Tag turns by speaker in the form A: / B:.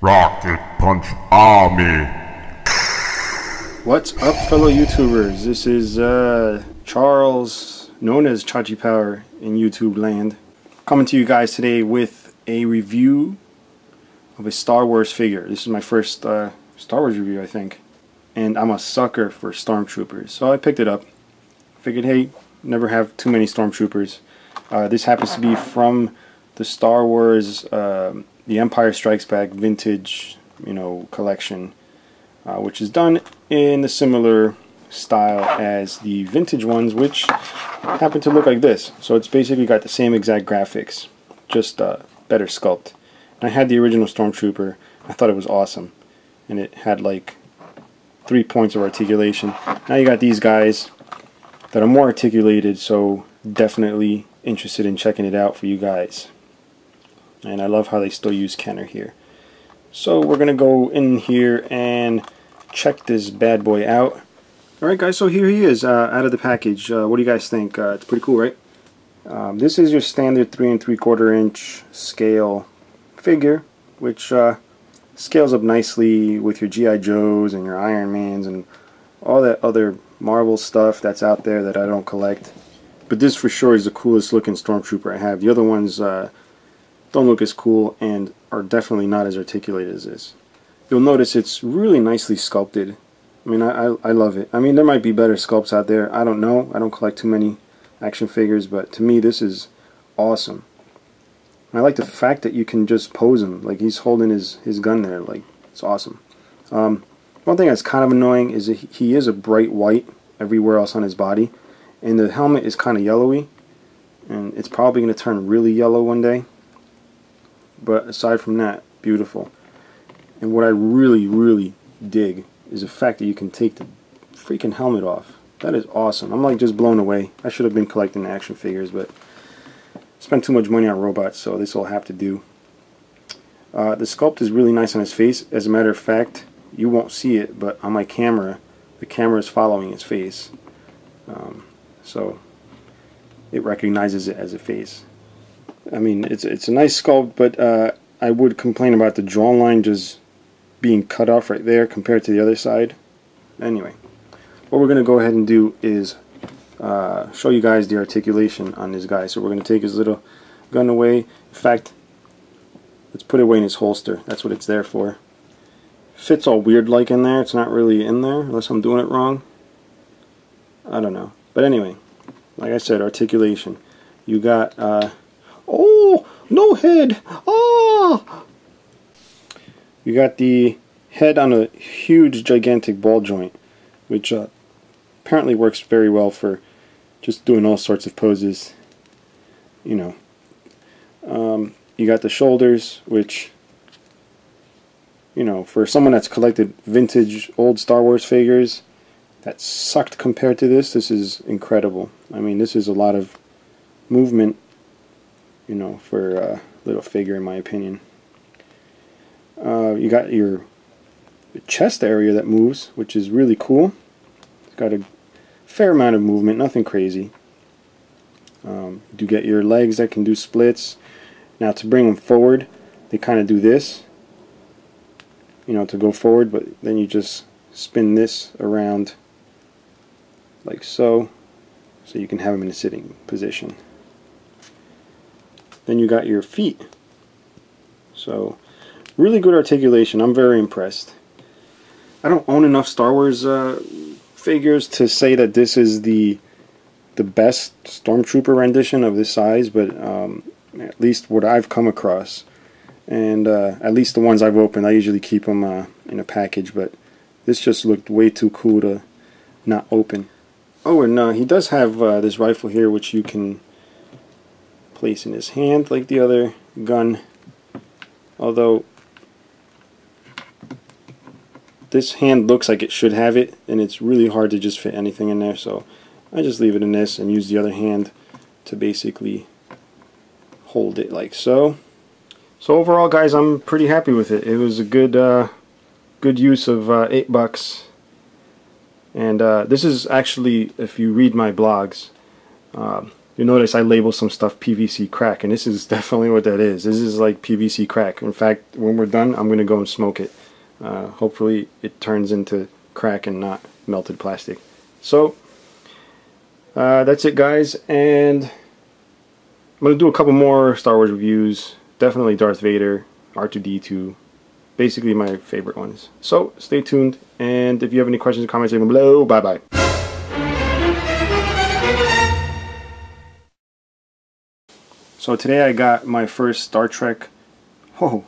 A: Rocket Punch Army.
B: What's up, fellow YouTubers? This is Charles, known as Chachi Power in YouTube land, coming to you guys today with a review of a Star Wars figure. This is my first Star Wars review, I think, and I'm a sucker for Stormtroopers, so I picked it up. Figured, hey, never have too many Stormtroopers. This happens to be from the Star Wars The Empire Strikes Back vintage, collection, which is done in a similar style as the vintage ones, which happen to look like this. So it's basically got the same exact graphics, just better sculpt. And I had the original Stormtrooper. I thought it was awesome, and it had like 3 points of articulation. Now you got these guys that are more articulated, so definitely interested in checking it out for you guys. And I love how they still use Kenner here. So we're gonna go in here and check this bad boy out. Alright guys, so here he is out of the package. What do you guys think? It's pretty cool, right? This is your standard 3 3/4 inch scale figure, which scales up nicely with your G.I. Joes and your Iron Mans and all that other Marvel stuff that's out there that I don't collect. But this for sure is the coolest looking Stormtrooper I have. The other ones don't look as cool and are definitely not as articulated as this. You'll notice it's really nicely sculpted. I mean, I love it. I mean, there might be better sculpts out there. I don't know. I don't collect too many action figures, but to me this is awesome. And I like the fact that you can just pose him. Like, he's holding his gun there. Like, it's awesome. One thing that's kind of annoying is that he is a bright white everywhere else on his body, and the helmet is kind of yellowy, and it's probably going to turn really yellow one day. But aside from that, beautiful. And what I really dig is the fact that you can take the freaking helmet off. That is awesome. I'm like just blown away. I should have been collecting action figures, but spent too much money on robots, so this will have to do. The sculpt is really nice on his face. As a matter of fact, you won't see it, but on my camera, the camera is following his face. So it recognizes it as a face. I mean, it's a nice sculpt, but I would complain about the draw line just being cut off right there compared to the other side. Anyway, what we're going to go ahead and do is show you guys the articulation on this guy. So we're going to take his little gun away. In fact, let's put it away in his holster. That's what it's there for. Fits all weird like in there. It's not really in there unless I'm doing it wrong. I don't know. But anyway, like I said, articulation. You got oh, no head! Ah! You got the head on a huge, gigantic ball joint, which apparently works very well for just doing all sorts of poses. You got the shoulders, which, for someone that's collected vintage old Star Wars figures, that sucked compared to this. This is incredible. I mean, this is a lot of movement, for a little figure, in my opinion. You got your chest area that moves, which is really cool. It's got a fair amount of movement, nothing crazy. You do get your legs that can do splits. Now, to bring them forward, they kind of do this, to go forward, but then you just spin this around like so you can have them in a sitting position. Then you got your feet. So, really good articulation. I'm very impressed. I don't own enough Star Wars figures to say that this is the best Stormtrooper rendition of this size, but at least what I've come across, and at least the ones I've opened, I usually keep them in a package, but this just looked way too cool to not open. Oh, and he does have this rifle here, which you can place in his hand like the other gun, although this hand looks like it should have it, and it's really hard to just fit anything in there, so I just leave it in this and use the other hand to basically hold it like so. So overall, guys, I'm pretty happy with it. It was a good use of $8. And this is actually, if you read my blogs, you notice I label some stuff PVC crack, and this is definitely what that is. This is like PVC crack. In fact, when we're done, I'm going to go and smoke it. Hopefully it turns into crack and not melted plastic. So that's it, guys, and I'm going to do a couple more Star Wars reviews. Definitely Darth Vader, R2-D2, basically my favorite ones. So stay tuned, and if you have any questions or comments, leave them below. Bye bye. So today I got my first Star Trek. Oh,